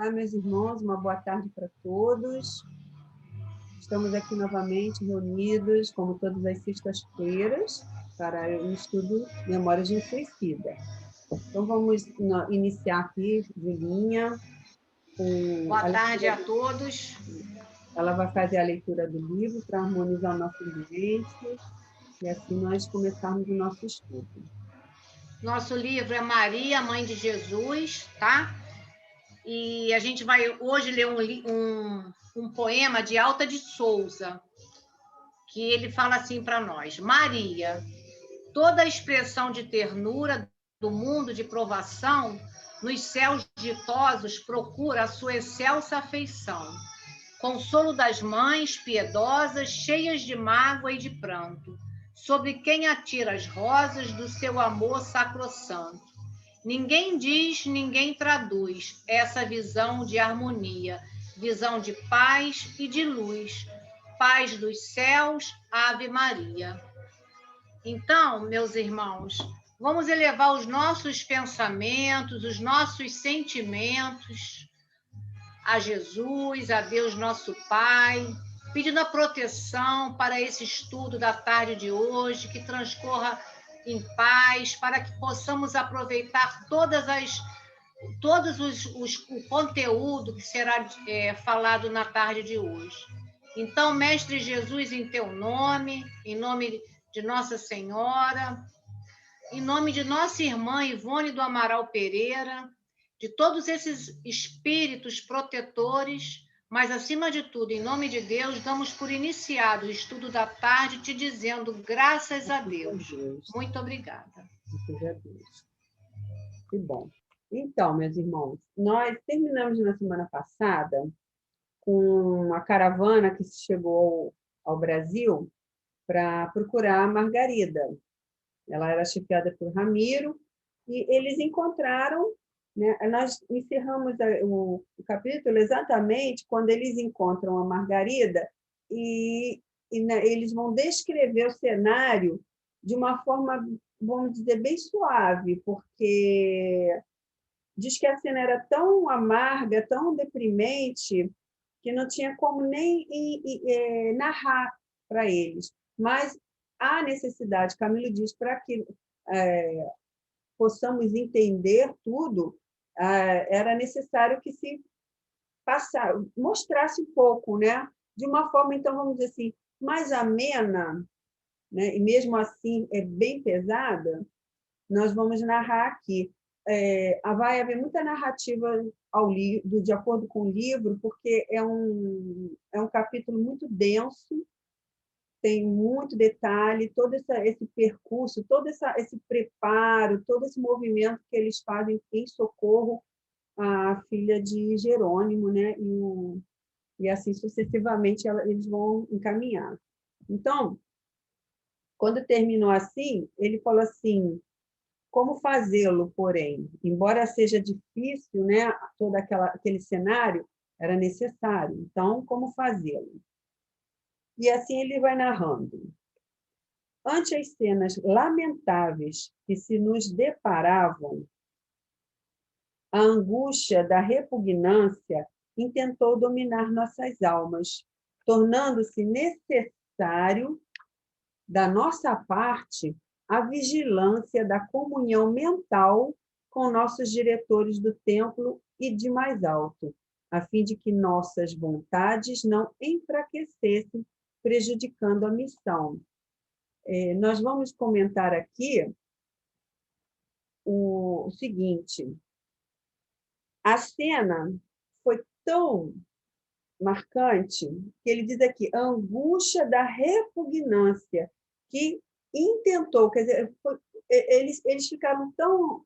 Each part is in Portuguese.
Olá, meus irmãos, uma boa tarde para todos. Estamos aqui novamente reunidos, como todas as sextas-feiras, para o estudo Memórias de um Suicida. Então, vamos iniciar aqui, Julinha. Boa tarde a todos. Ela vai fazer a leitura do livro para harmonizar o nosso ambiente e assim nós começarmos o nosso estudo. Nosso livro é Maria, Mãe de Jesus, tá? E a gente vai hoje ler um poema de Alta de Souza, que ele fala assim para nós: Maria, toda a expressão de ternura do mundo de provação, nos céus ditosos procura a sua excelsa afeição. Consolo das mães piedosas, cheias de mágoa e de pranto, sobre quem atira as rosas do seu amor sacrossanto. Ninguém diz, ninguém traduz essa visão de harmonia, visão de paz e de luz. Paz dos céus, Ave Maria. Então, meus irmãos, vamos elevar os nossos pensamentos, os nossos sentimentos a Jesus, a Deus nosso Pai, pedindo a proteção para esse estudo da tarde de hoje, que transcorra em paz, para que possamos aproveitar todo o conteúdo que será falado na tarde de hoje. Então, Mestre Jesus, em teu nome, em nome de Nossa Senhora, em nome de nossa irmã Ivone do Amaral Pereira, de todos esses espíritos protetores, mas, acima de tudo, em nome de Deus, damos por iniciado o estudo da tarde, te dizendo graças a Deus. Muito obrigada. Graças a Deus. Que bom. Então, meus irmãos, nós terminamos na semana passada com uma caravana que chegou ao Brasil para procurar a Margarida. Ela era chefiada por Ramiro, e eles encontraram, né? Nós encerramos o capítulo exatamente quando eles encontram a Margarida eles vão descrever o cenário de uma forma, vamos dizer, bem suave, porque diz que a cena era tão amarga, tão deprimente, que não tinha como nem narrar para eles. Mas há necessidade, Camilo diz, para que possamos entender tudo, era necessário que se mostrasse um pouco, né? De uma forma, então, vamos dizer assim, mais amena, né? E mesmo assim é bem pesada, nós vamos narrar aqui. Vai haver muita narrativa de acordo com o livro, porque é um capítulo muito denso, tem muito detalhe, todo esse percurso, todo esse preparo, todo esse movimento que eles fazem em socorro à filha de Jerônimo, né? E assim sucessivamente eles vão encaminhar. Então, quando terminou assim, ele falou assim: como fazê-lo, porém? Embora seja difícil, né, todo aquele cenário, era necessário. Então, como fazê-lo? E assim ele vai narrando. Ante as cenas lamentáveis que se nos deparavam, a angústia da repugnância intentou dominar nossas almas, tornando-se necessário, da nossa parte, a vigilância da comunhão mental com nossos diretores do templo e de mais alto, a fim de que nossas vontades não enfraquecessem, prejudicando a missão. Nós vamos comentar aqui o seguinte: a cena foi tão marcante que ele diz aqui, a angústia da repugnância, que intentou, quer dizer, eles ficaram tão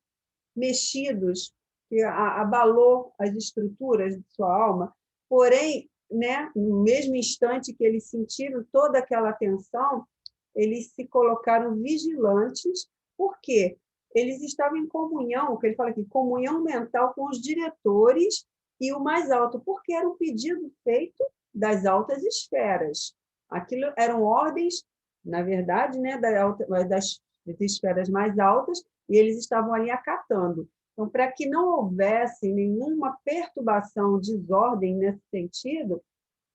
mexidos que abalou as estruturas de sua alma, porém, né, no mesmo instante que eles sentiram toda aquela tensão, eles se colocaram vigilantes, porque eles estavam em comunhão, que ele fala aqui, comunhão mental com os diretores e o mais alto, porque era um pedido feito das altas esferas. Aquilo eram ordens, na verdade, né, das esferas mais altas, e eles estavam ali acatando. Então, para que não houvesse nenhuma perturbação, desordem nesse sentido,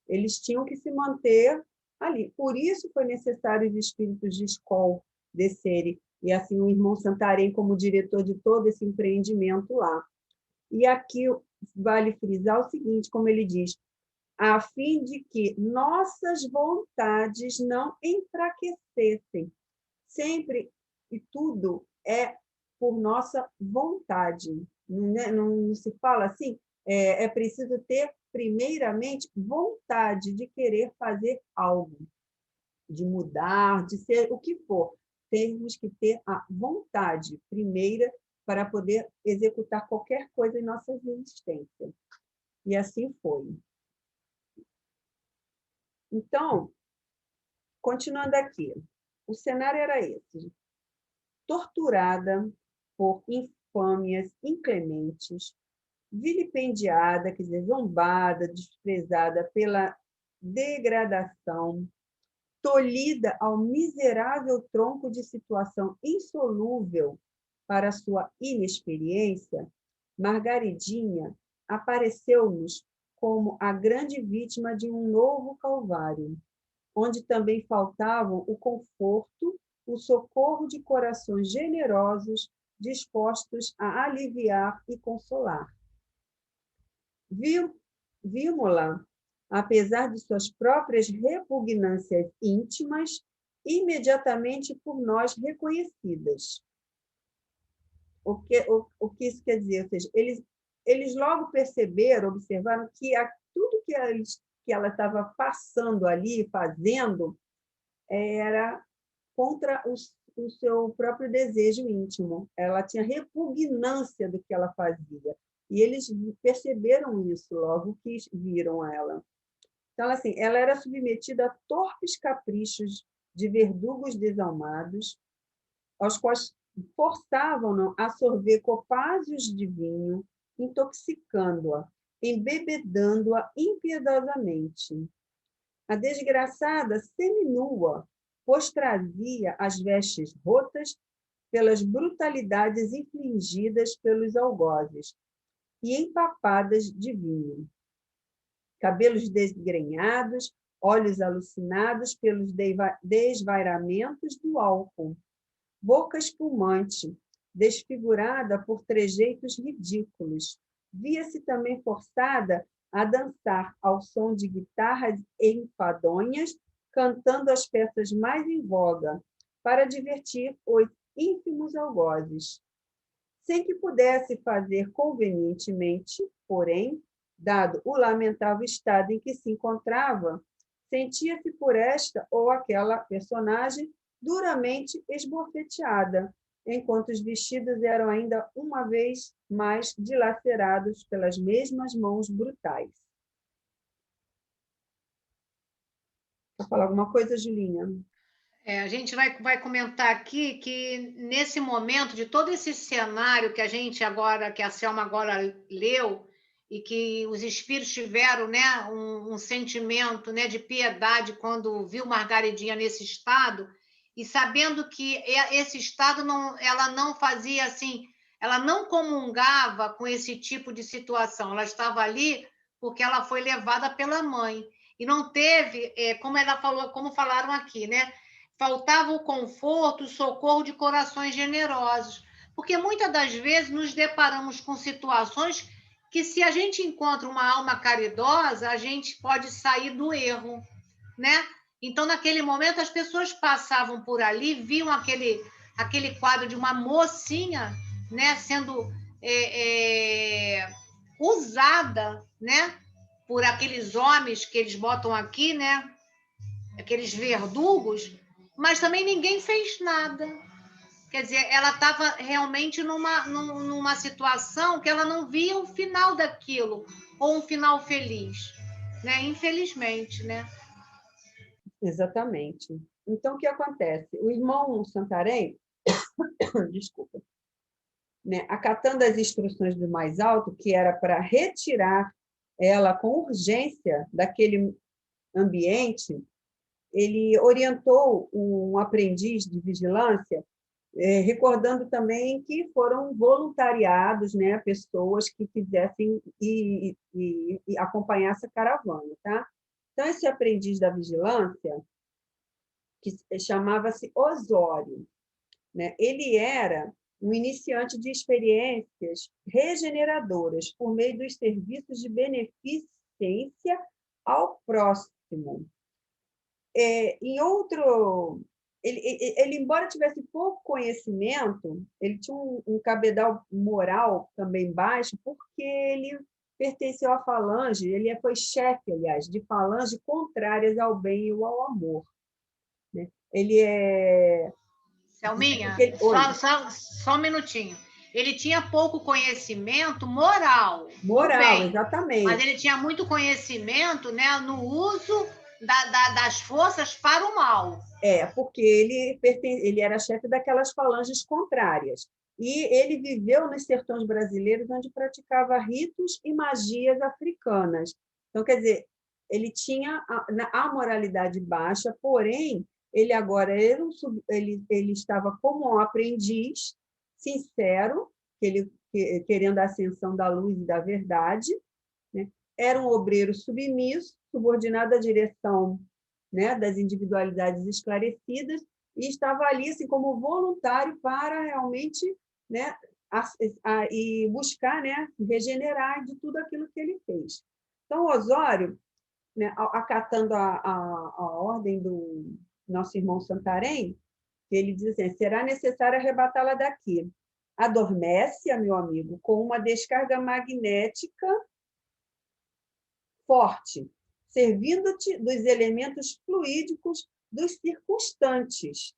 eles tinham que se manter ali. Por isso foi necessário os espíritos de escola descerem, e assim o irmão Santarém como diretor de todo esse empreendimento lá. E aqui vale frisar o seguinte, como ele diz, a fim de que nossas vontades não enfraquecessem. Sempre e tudo é por nossa vontade. Não se fala assim? É preciso ter, primeiramente, vontade de querer fazer algo, de mudar, de ser o que for. Temos que ter a vontade primeira para poder executar qualquer coisa em nossa existência. E assim foi. Então, continuando aqui, o cenário era esse. Torturada por infâmias inclementes, vilipendiada, quer dizer, zombada, desprezada pela degradação, tolhida ao miserável tronco de situação insolúvel para sua inexperiência, Margaridinha apareceu-nos como a grande vítima de um novo calvário, onde também faltavam o conforto, o socorro de corações generosos dispostos a aliviar e consolar. Vimos-la, apesar de suas próprias repugnâncias íntimas, imediatamente por nós reconhecidas. O que isso quer dizer? Ou seja, eles logo perceberam, observaram que tudo que ela estava passando ali, fazendo, era contra o seu próprio desejo íntimo. Ela tinha repugnância do que ela fazia. E eles perceberam isso logo que viram ela. Então, assim, ela era submetida a torpes caprichos de verdugos desalmados, aos quais forçavam-no a sorver copásios de vinho, intoxicando-a, embebedando-a impiedosamente. A desgraçada seminua, pois trazia as vestes rotas pelas brutalidades infligidas pelos algozes e empapadas de vinho. Cabelos desgrenhados, olhos alucinados pelos desvairamentos do álcool, boca espumante, desfigurada por trejeitos ridículos. Via-se também forçada a dançar ao som de guitarras enfadonhas, cantando as peças mais em voga, para divertir os ínfimos algozes. Sem que pudesse fazer convenientemente, porém, dado o lamentável estado em que se encontrava, sentia-se por esta ou aquela personagem duramente esbofeteada, enquanto os vestidos eram ainda uma vez mais dilacerados pelas mesmas mãos brutais. Quer falar alguma coisa, Julinha? A gente vai comentar aqui que, nesse momento, de todo esse cenário que que a Selma agora leu, e que os espíritos tiveram, né, um sentimento, né, de piedade quando viu Margaridinha nesse estado, e sabendo que esse estado ela não fazia assim, ela não comungava com esse tipo de situação, ela estava ali porque ela foi levada pela mãe, e não teve, como ela falou, como falaram aqui, né? Faltava o conforto, o socorro de corações generosos, porque muitas das vezes nos deparamos com situações que, se a gente encontra uma alma caridosa, a gente pode sair do erro, né? Então, naquele momento, as pessoas passavam por ali, viam aquele quadro de uma mocinha, né, sendo usada, né, por aqueles homens que eles botam aqui, né, aqueles verdugos, mas também ninguém fez nada. Quer dizer, ela estava realmente numa situação que ela não via o final daquilo, ou um final feliz, né? Infelizmente, né? Exatamente. Então, o que acontece? O irmão Santarém, desculpa, né, acatando as instruções do mais alto, que era para retirar ela com urgência daquele ambiente, ele orientou um aprendiz de vigilância recordando também que foram voluntariados, né, pessoas que quisessem e acompanhar essa caravana. Tá? Então, esse aprendiz da vigilância, que chamava-se Osório, né, ele era um iniciante de experiências regeneradoras por meio dos serviços de beneficência ao próximo. Em outro... Ele, embora tivesse pouco conhecimento, ele tinha um cabedal moral também baixo, porque ele pertenceu à falange, ele foi chefe, aliás, de falange contrárias ao bem e ao amor. Né? Ele é... Selminha, Oi. só um minutinho. Ele tinha pouco conhecimento moral, do Moral, bem, exatamente. mas ele tinha muito conhecimento, né, no uso das forças para o mal. Porque ele era chefe daquelas falanges contrárias. E ele viveu nos sertões brasileiros, onde praticava ritos e magias africanas. Então, quer dizer, ele tinha a moralidade baixa, porém, ele agora ele estava como um aprendiz sincero, querendo a ascensão da luz e da verdade, né? Era um obreiro submisso, subordinado à direção, né, das individualidades esclarecidas, e estava ali assim, como voluntário para realmente, né, e buscar, né, regenerar de tudo aquilo que ele fez. Então, Osório, né, acatando a ordem do nosso irmão Santarém, ele diz assim: será necessário arrebatá-la daqui. Adormece-a, meu amigo, com uma descarga magnética forte, servindo-te dos elementos fluídicos dos circunstantes.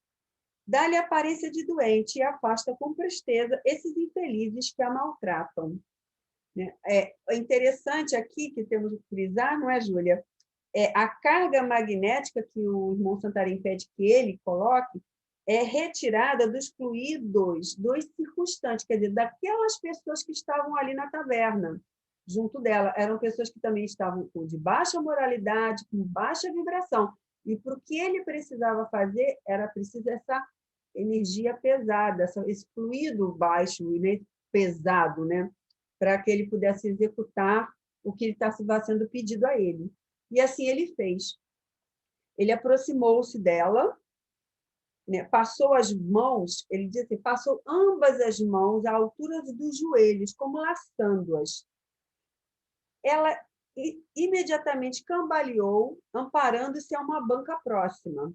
Dá-lhe aparência de doente e afasta com presteza esses infelizes que a maltratam. É interessante aqui que temos que frisar, não é, Júlia? A carga magnética que o irmão Santarém pede que ele coloque é retirada dos fluidos dos circunstantes, quer dizer, daquelas pessoas que estavam ali na taverna, junto dela. Eram pessoas que também estavam de baixa moralidade, com baixa vibração. E para o que ele precisava fazer, era preciso essa energia pesada, esse fluido baixo e pesado, né? Para que ele pudesse executar o que estava sendo pedido a ele. E assim ele fez. Ele aproximou-se dela, né, passou as mãos, ele diz assim, passou ambas as mãos à altura dos joelhos, como laçando-as. Ela imediatamente cambaleou, amparando-se a uma banca próxima.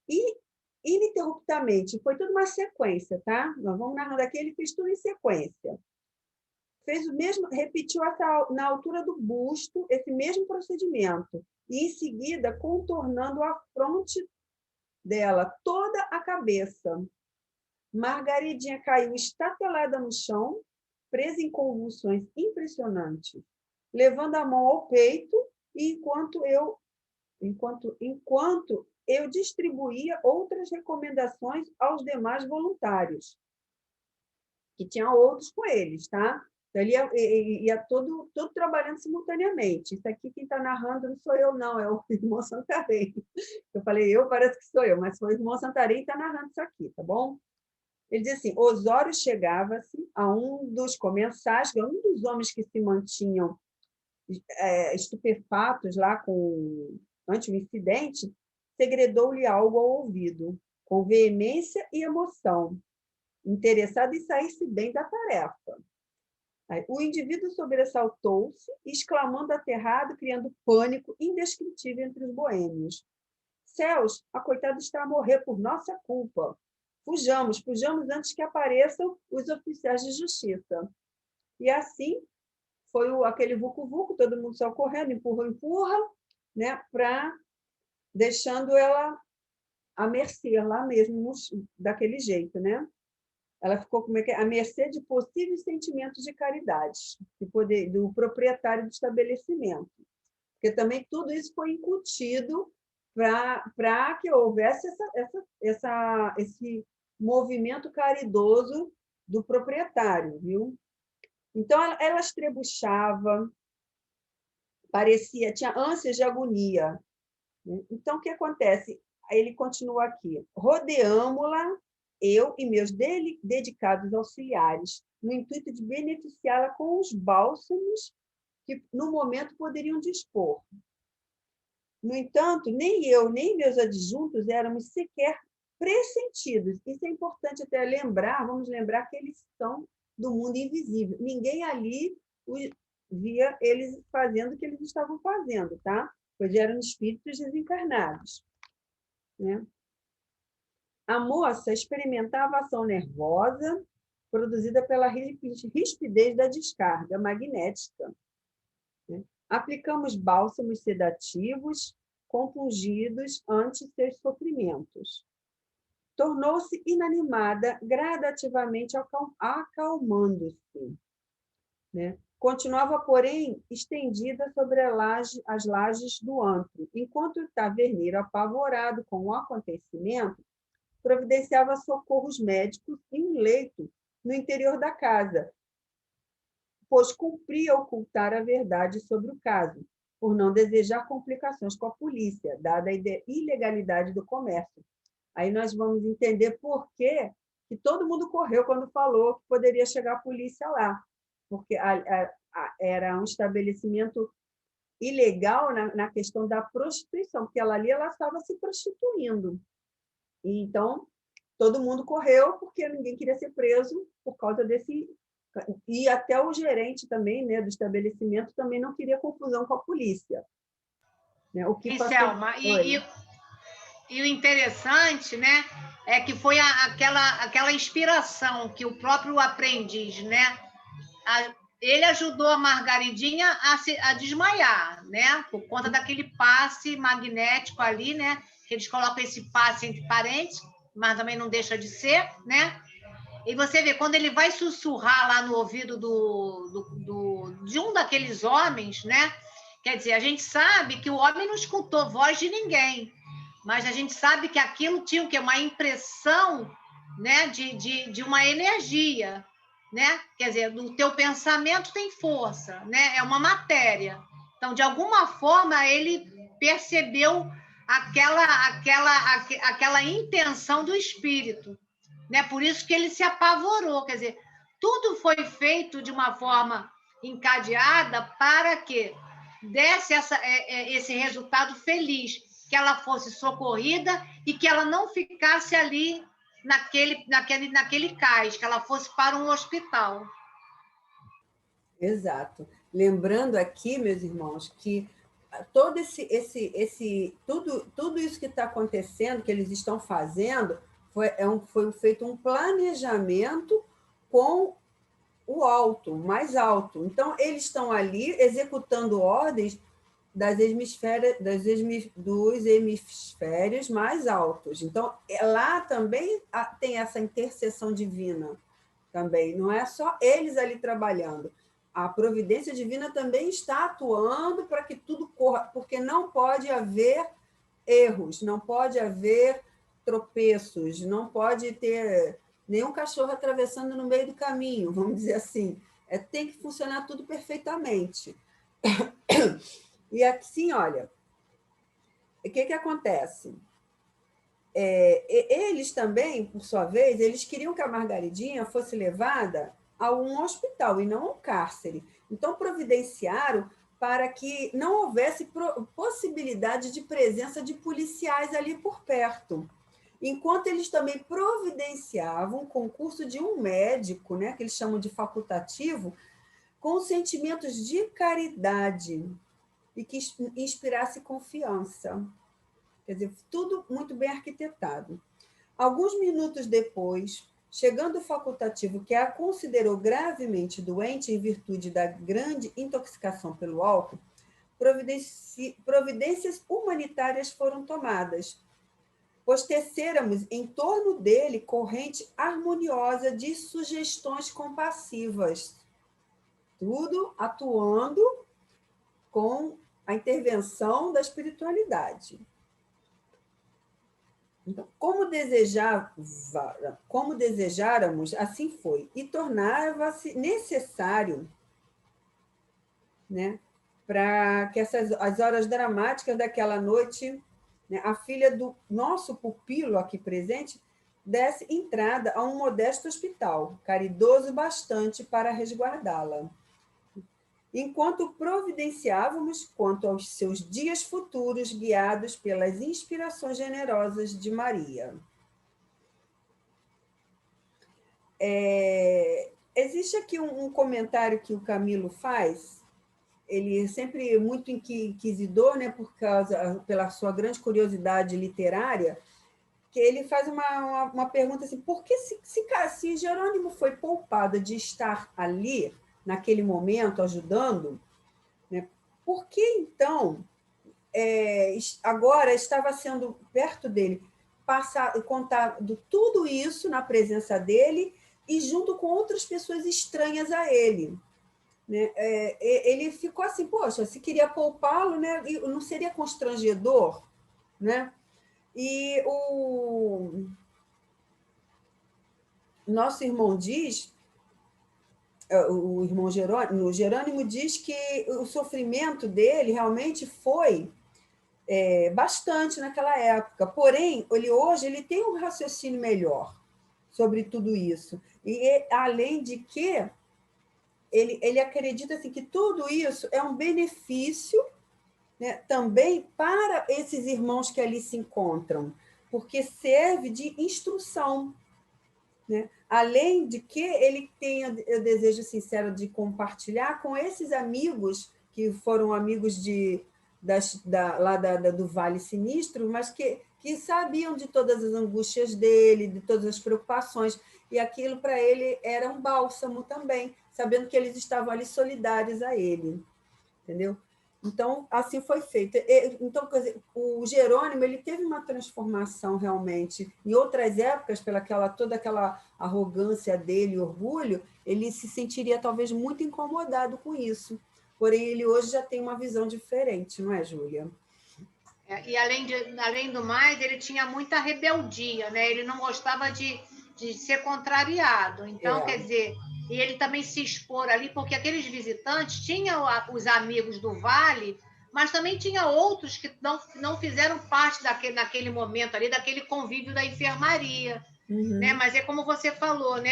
E, ininterruptamente, foi tudo uma sequência, tá? Nós vamos narrando aqui, ele fez tudo em sequência. Fez o mesmo, repetiu na altura do busto esse mesmo procedimento. E, em seguida, contornando a fronte dela, toda a cabeça. Margaridinha caiu estatelada no chão, presa em convulsões impressionantes, levando a mão ao peito, e enquanto eu distribuía outras recomendações aos demais voluntários, que tinham outros com eles, tá? Então, ele ia todo trabalhando simultaneamente. Isso aqui, quem está narrando, não sou eu, não, é o irmão Santarém. Eu falei, parece que sou eu, mas foi o irmão Santarém que está narrando isso aqui, tá bom? Ele diz assim, Osório chegava-se a um dos comensais, um dos homens que se mantinham estupefatos lá ante o incidente, segredou-lhe algo ao ouvido, com veemência e emoção, interessado em sair-se bem da tarefa. O indivíduo sobressaltou-se, exclamando aterrado, criando pânico indescritível entre os boêmios. Céus, a coitada está a morrer por nossa culpa. Fujamos antes que apareçam os oficiais de justiça. E assim foi aquele vucu-vucu, todo mundo saiu correndo, empurra, né, deixando ela à mercê lá mesmo, daquele jeito, né? Ela ficou à mercê de possíveis sentimentos de caridade do proprietário do estabelecimento. Porque também tudo isso foi incutido para que houvesse esse movimento caridoso do proprietário, viu? Então, ela estrebuchava, tinha ânsias de agonia. Então, o que acontece? Ele continua aqui. Rodeamo-la eu e meus dedicados auxiliares, no intuito de beneficiá-la com os bálsamos que, no momento, poderiam dispor. No entanto, nem eu, nem meus adjuntos éramos sequer pressentidos. Isso é importante até lembrar, vamos lembrar que eles são do mundo invisível. Ninguém ali via eles fazendo o que eles estavam fazendo, tá? Pois eram espíritos desencarnados, né? A moça experimentava a ação nervosa produzida pela rispidez da descarga magnética, né? Aplicamos bálsamos sedativos compungidos ante seus sofrimentos. Tornou-se inanimada, gradativamente acalmando-se, né? Continuava, porém, estendida sobre as lajes do antro, enquanto o taverneiro, apavorado com o acontecimento, providenciava socorros médicos em um leito no interior da casa, pois cumpria ocultar a verdade sobre o caso, por não desejar complicações com a polícia, dada a ilegalidade do comércio. Aí nós vamos entender por que todo mundo correu quando falou que poderia chegar a polícia lá, porque era um estabelecimento ilegal na questão da prostituição, porque ela ali ela estava se prostituindo. E, então, todo mundo correu porque ninguém queria ser preso por causa desse... E até o gerente também, né, do estabelecimento também não queria confusão com a polícia. Né? O que E, passou... Selma, e o interessante, né, é que foi aquela inspiração que o próprio aprendiz, né, ele ajudou a Margaridinha a desmaiar, né, por conta daquele passe magnético ali, né, que eles colocam esse passe entre parênteses, mas também não deixa de ser, né? E você vê, quando ele vai sussurrar lá no ouvido de um daqueles homens, né? Quer dizer, a gente sabe que o homem não escutou voz de ninguém, mas a gente sabe que aquilo tinha o quê? Uma impressão, né, de uma energia, né? Quer dizer, o teu pensamento tem força, né? É uma matéria. Então, de alguma forma, ele percebeu aquela intenção do espírito, né? Por isso que ele se apavorou. Quer dizer, tudo foi feito de uma forma encadeada para que desse esse resultado feliz, que ela fosse socorrida e que ela não ficasse ali naquele cais, que ela fosse para um hospital. Exato. Lembrando aqui, meus irmãos, que todo tudo isso que está acontecendo, que eles estão fazendo, foi feito um planejamento com o alto, mais alto. Então, eles estão ali executando ordens dos hemisférios mais altos. Então, lá também tem essa intercessão divina, também. Não é só eles ali trabalhando. A providência divina também está atuando para que tudo corra, porque não pode haver erros, não pode haver tropeços, não pode ter nenhum cachorro atravessando no meio do caminho, vamos dizer assim. Tem que funcionar tudo perfeitamente. E assim, olha, o que acontece? Eles também, por sua vez, eles queriam que a Margaridinha fosse levada a um hospital e não ao cárcere. Então, providenciaram para que não houvesse possibilidade de presença de policiais ali por perto. Enquanto eles também providenciavam o concurso de um médico, né, que eles chamam de facultativo, com sentimentos de caridade e que inspirasse confiança. Quer dizer, tudo muito bem arquitetado. Alguns minutos depois, chegando o facultativo que a considerou gravemente doente em virtude da grande intoxicação pelo álcool, providências humanitárias foram tomadas, pois tecêramos em torno dele corrente harmoniosa de sugestões compassivas, tudo atuando com a intervenção da espiritualidade. Então, como desejáramos, assim foi, e tornava-se necessário, né, para que as horas dramáticas daquela noite, né, a filha do nosso pupilo aqui presente desse entrada a um modesto hospital, caridoso bastante para resguardá-la, enquanto providenciávamos quanto aos seus dias futuros, guiados pelas inspirações generosas de Maria. Existe aqui um comentário que o Camilo faz, ele é sempre muito inquisidor, né, pela sua grande curiosidade literária, que ele faz uma pergunta assim, por que se Jerônimo foi poupado de estar ali, naquele momento, ajudando, né, por que, então, agora estava sendo perto dele, contado tudo isso na presença dele e junto com outras pessoas estranhas a ele? Né? Ele ficou assim, poxa, se queria poupá-lo, né, não seria constrangedor? Né? E o nosso irmão diz, o irmão Jerônimo diz que o sofrimento dele realmente foi bastante naquela época, porém, hoje ele tem um raciocínio melhor sobre tudo isso. E, além de que, ele acredita assim, que tudo isso é um benefício, né, também para esses irmãos que ali se encontram, porque serve de instrução. Né? Além de que ele tem o desejo sincero de compartilhar com esses amigos, que foram amigos do Vale Sinistro, mas que sabiam de todas as angústias dele, de todas as preocupações, e aquilo para ele era um bálsamo também, sabendo que eles estavam ali solidários a ele. Entendeu? Então, assim foi feito. Então, quer dizer, o Jerônimo ele teve uma transformação realmente. Em outras épocas, toda aquela arrogância dele, orgulho, ele se sentiria talvez muito incomodado com isso. Porém, ele hoje já tem uma visão diferente, não é, Júlia? E além do mais, ele tinha muita rebeldia, né? Ele não gostava de ser contrariado. Então, quer dizer, e ele também se expor ali, porque aqueles visitantes tinham os amigos do Vale, mas também tinha outros que não fizeram parte naquele momento ali, daquele convívio da enfermaria. Uhum. Né? Mas é como você falou, né?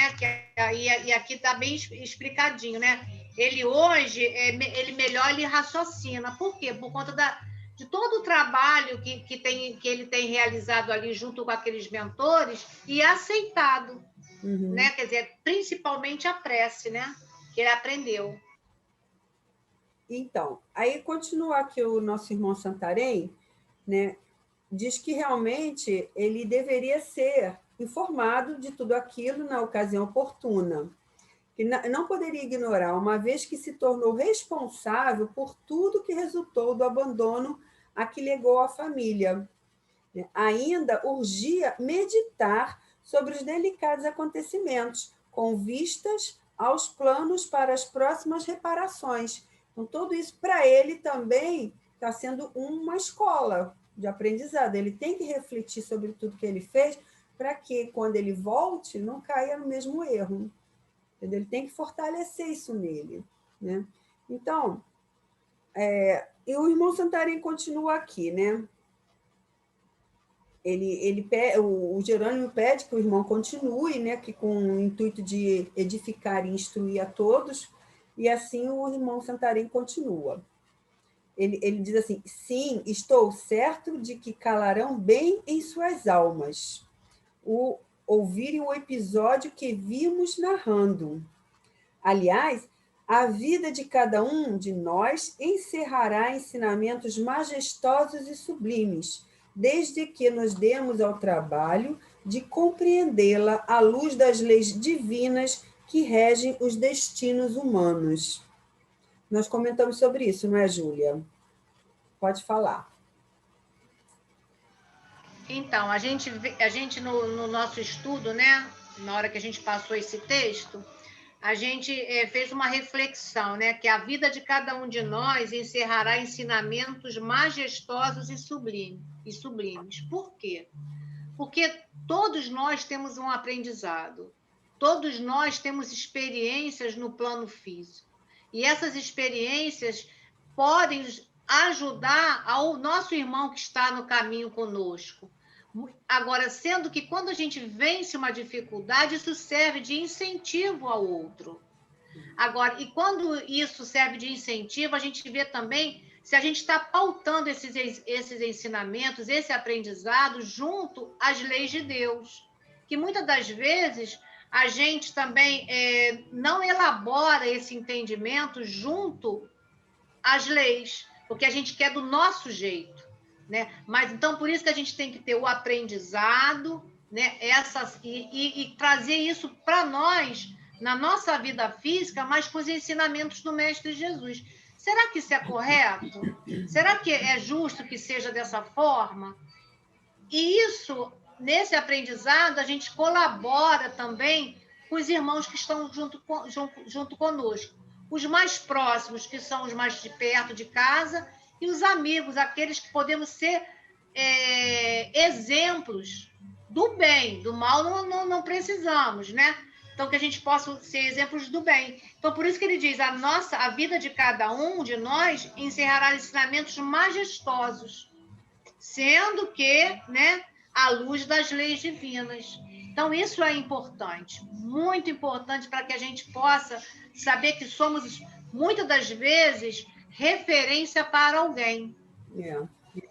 E aqui está bem explicadinho, né? Ele hoje, ele raciocina. Por quê? Por conta de todo o trabalho que ele tem realizado ali junto com aqueles mentores e aceitado. Uhum. Né? Quer dizer, principalmente a prece, né? Que ele aprendeu. Então, aí continua aqui o nosso irmão Santarém, né? Diz que realmente ele deveria ser informado de tudo aquilo na ocasião oportuna, que não poderia ignorar, uma vez que se tornou responsável por tudo que resultou do abandono a que legou a família. Ainda urgia meditar sobre os delicados acontecimentos, com vistas aos planos para as próximas reparações. Então, tudo isso para ele também está sendo uma escola de aprendizado. Ele tem que refletir sobre tudo que ele fez para que, quando ele volte, não caia no mesmo erro. Entendeu? Ele tem que fortalecer isso nele. Né? Então, e o irmão Santarém continua aqui, né? O Jerônimo pede que o irmão continue, né, que com o intuito de edificar e instruir a todos, e assim o irmão Santarém continua. Ele diz assim, sim, estou certo de que calarão bem em suas almas ouvirem o episódio que vimos narrando. Aliás, a vida de cada um de nós encerrará ensinamentos majestosos e sublimes, desde que nos demos ao trabalho de compreendê-la à luz das leis divinas que regem os destinos humanos. Nós comentamos sobre isso, não é, Júlia? Pode falar. Então, a gente no nosso estudo, né, na hora que a gente passou esse texto, a gente fez uma reflexão, né, que a vida de cada um de nós encerrará ensinamentos majestosos e sublimes. Por quê? Porque todos nós temos um aprendizado, todos nós temos experiências no plano físico. E essas experiências podem ajudar ao nosso irmão que está no caminho conosco. Agora, sendo que quando a gente vence uma dificuldade, isso serve de incentivo ao outro. Agora, e quando isso serve de incentivo, a gente vê também se a gente está pautando esses ensinamentos, esse aprendizado junto às leis de Deus. Que muitas das vezes a gente também não elabora esse entendimento junto às leis, porque a gente quer do nosso jeito, né? Mas então por isso que a gente tem que ter o aprendizado, né? E trazer isso para nós na nossa vida física, mas com os ensinamentos do Mestre Jesus. Será que isso é correto? Será que é justo que seja dessa forma? E isso, nesse aprendizado, a gente colabora também com os irmãos que estão junto conosco. Os mais próximos, que são os mais de perto de casa, e os amigos, aqueles que podemos ser exemplos do bem, do mal não precisamos, né? Então, que a gente possa ser exemplos do bem. Então, por isso que ele diz, a vida de cada um de nós encerrará ensinamentos majestosos, sendo que, né, à luz das leis divinas. Então, isso é importante, muito importante para que a gente possa saber que somos, muitas das vezes, referência para alguém.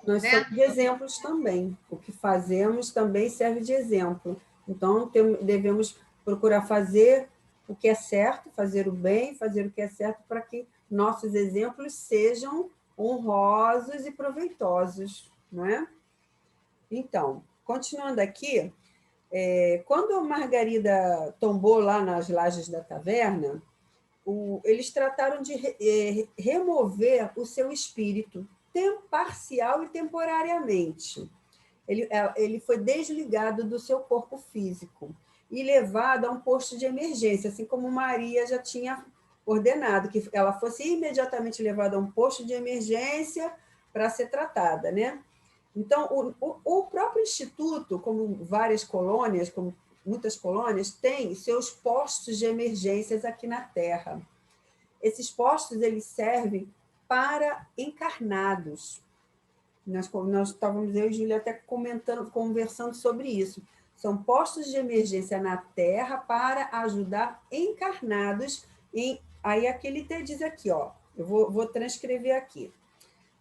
Nós somos exemplos também. O que fazemos também serve de exemplo. Então, devemos procurar fazer o que é certo, fazer o bem, fazer o que é certo, para que nossos exemplos sejam honrosos e proveitosos, não é? Então, continuando aqui, quando a Margarida tombou lá nas lajes da taverna, eles trataram de remover o seu espírito, parcial e temporariamente. Ele foi desligado do seu corpo físico e levado a um posto de emergência, assim como Maria já tinha ordenado, que ela fosse imediatamente levada a um posto de emergência para ser tratada, né? Então, o próprio Instituto, como várias colônias, como muitas colônias, tem seus postos de emergências aqui na Terra. Esses postos eles servem para encarnados. Nós estávamos, eu e Júlia, até conversando sobre isso. São postos de emergência na Terra para ajudar encarnados. Aí aquele te diz aqui, ó, eu vou transcrever aqui.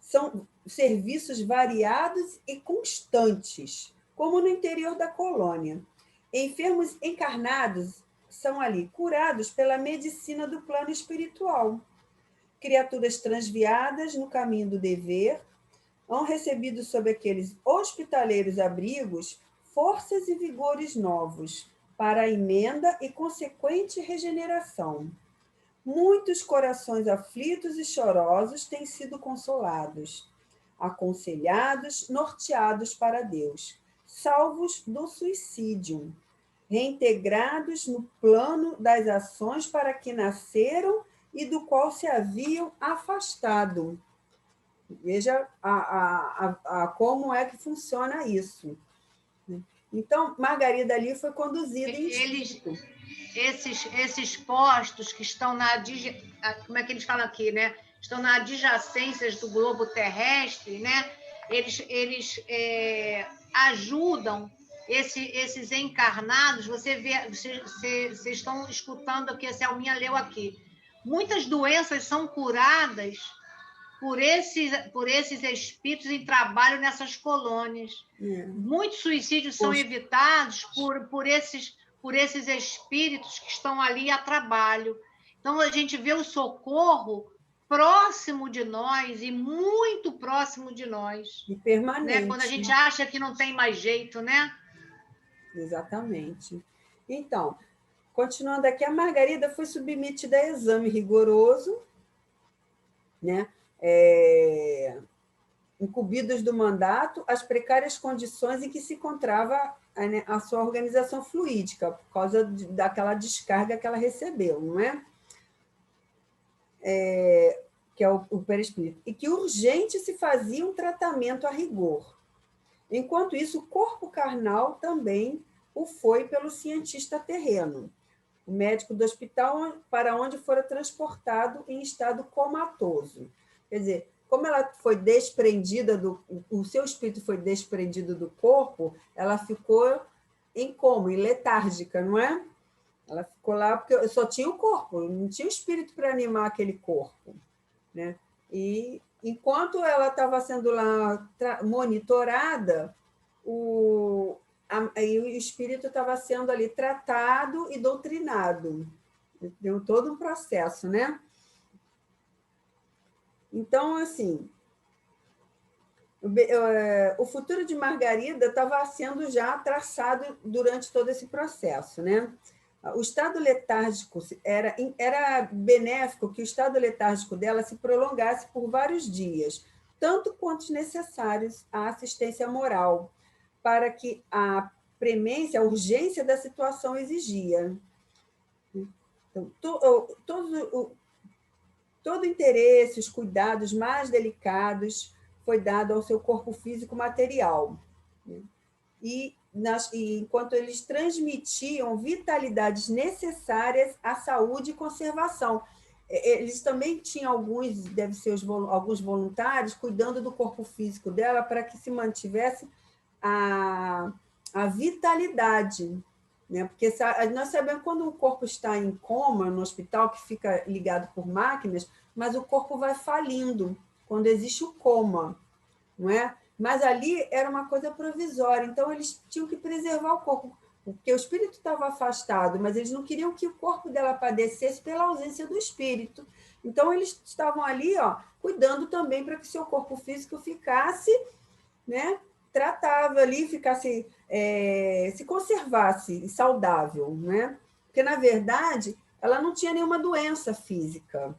São serviços variados e constantes, como no interior da colônia. Enfermos encarnados são ali curados pela medicina do plano espiritual. Criaturas transviadas no caminho do dever hão recebido sob aqueles hospitaleiros abrigos forças e vigores novos para a emenda e consequente regeneração. Muitos corações aflitos e chorosos têm sido consolados, aconselhados, norteados para Deus, salvos do suicídio, reintegrados no plano das ações para que nasceram e do qual se haviam afastado. Veja como é que funciona isso. Então, Margarida ali foi conduzida em espírito. Esses postos que estão como é que eles falam aqui, né? Estão nas adjacências do globo terrestre, né? Eles ajudam esses encarnados. Vocês estão escutando aqui, a Selminha leu aqui. Muitas doenças são curadas por esses espíritos em trabalho nessas colônias. Muitos suicídios são evitados por esses espíritos que estão ali a trabalho. Então, a gente vê o socorro próximo de nós e muito próximo de nós. E permanente. Né? Quando a gente acha que não tem mais jeito, né? Exatamente. Então, continuando aqui, a Margarida foi submetida a exame rigoroso, né? Incumbidos do mandato, as precárias condições em que se encontrava a sua organização fluídica, por causa daquela descarga que ela recebeu, não é? Que é o perispírito. E que urgente se fazia um tratamento a rigor. Enquanto isso, o corpo carnal também o foi pelo cientista terreno, o médico do hospital para onde fora transportado em estado comatoso. Quer dizer, como ela foi desprendida o seu espírito foi desprendido do corpo, ela ficou em coma, em letárgica, não é? Ela ficou lá porque só tinha o corpo, não tinha o espírito para animar aquele corpo, né? E enquanto ela estava sendo lá monitorada, aí o espírito estava sendo ali tratado e doutrinado. Deu todo um processo, né? Então, assim, o futuro de Margarida estava sendo já traçado durante todo esse processo, né? O estado letárgico era benéfico que o estado letárgico dela se prolongasse por vários dias, tanto quanto necessários à assistência moral, para que a premência, a urgência da situação exigia. Então, todo interesse, os cuidados mais delicados foi dado ao seu corpo físico material. E enquanto eles transmitiam vitalidades necessárias à saúde e conservação. Eles também tinham deve ser alguns voluntários, cuidando do corpo físico dela para que se mantivesse a vitalidade. Né? Porque nós sabemos quando o corpo está em coma no hospital, que fica ligado por máquinas, mas o corpo vai falindo quando existe o coma, não é? Mas ali era uma coisa provisória, então eles tinham que preservar o corpo, porque o espírito estava afastado, mas eles não queriam que o corpo dela padecesse pela ausência do espírito. Então eles estavam ali, cuidando também para que seu corpo físico ficasse, né, tratável ali, ficasse, se conservasse saudável, né? Porque na verdade ela não tinha nenhuma doença física.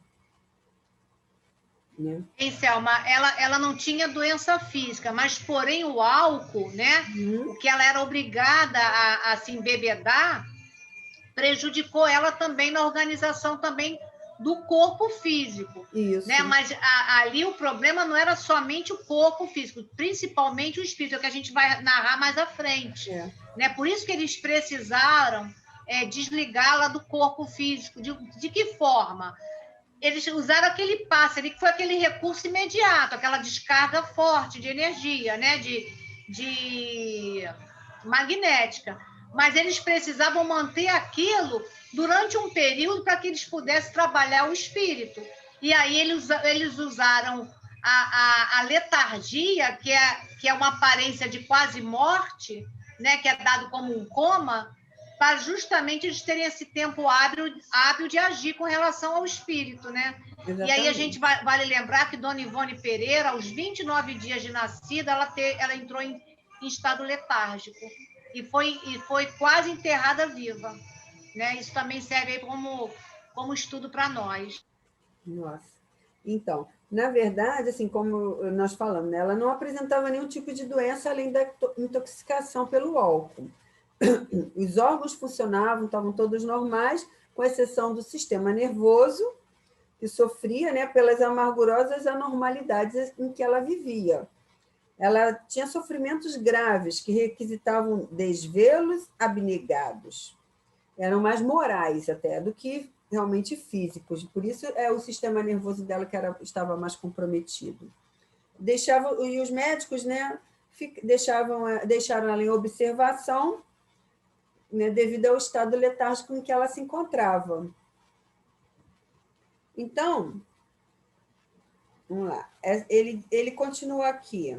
Né? Sim, Selma, ela não tinha doença física, mas porém o álcool, né? O que ela era obrigada a se embebedar, prejudicou ela também na organização também do corpo físico. Isso. Né? Mas ali o problema não era somente o corpo físico, principalmente o espírito, é o que a gente vai narrar mais à frente. Né? Por isso que eles precisaram desligá-la do corpo físico. De que forma? Eles usaram aquele passe ali, que foi aquele recurso imediato, aquela descarga forte de energia, né? de magnética. Mas eles precisavam manter aquilo durante um período para que eles pudessem trabalhar o espírito. E aí eles usaram a letargia, que é uma aparência de quase morte, né? Que é dado como um coma, para justamente eles terem esse tempo hábil de agir com relação ao espírito, né? Exatamente. E aí a gente vale lembrar que Dona Ivone Pereira, aos 29 dias de nascida, ela entrou em estado letárgico e foi quase enterrada viva, né? Isso também serve aí como estudo para nós. Nossa. Então, na verdade, assim como nós falamos, né, ela não apresentava nenhum tipo de doença além da intoxicação pelo álcool. Os órgãos funcionavam, estavam todos normais, com exceção do sistema nervoso, que sofria, né, pelas amargurosas anormalidades em que ela vivia. Ela tinha sofrimentos graves que requisitavam desvelos abnegados. Eram mais morais até do que realmente físicos. Por isso o sistema nervoso dela que estava mais comprometido. E os médicos, né, deixaram ela em observação, né, devido ao estado letárgico em que ela se encontrava. Então, vamos lá. Ele continua aqui.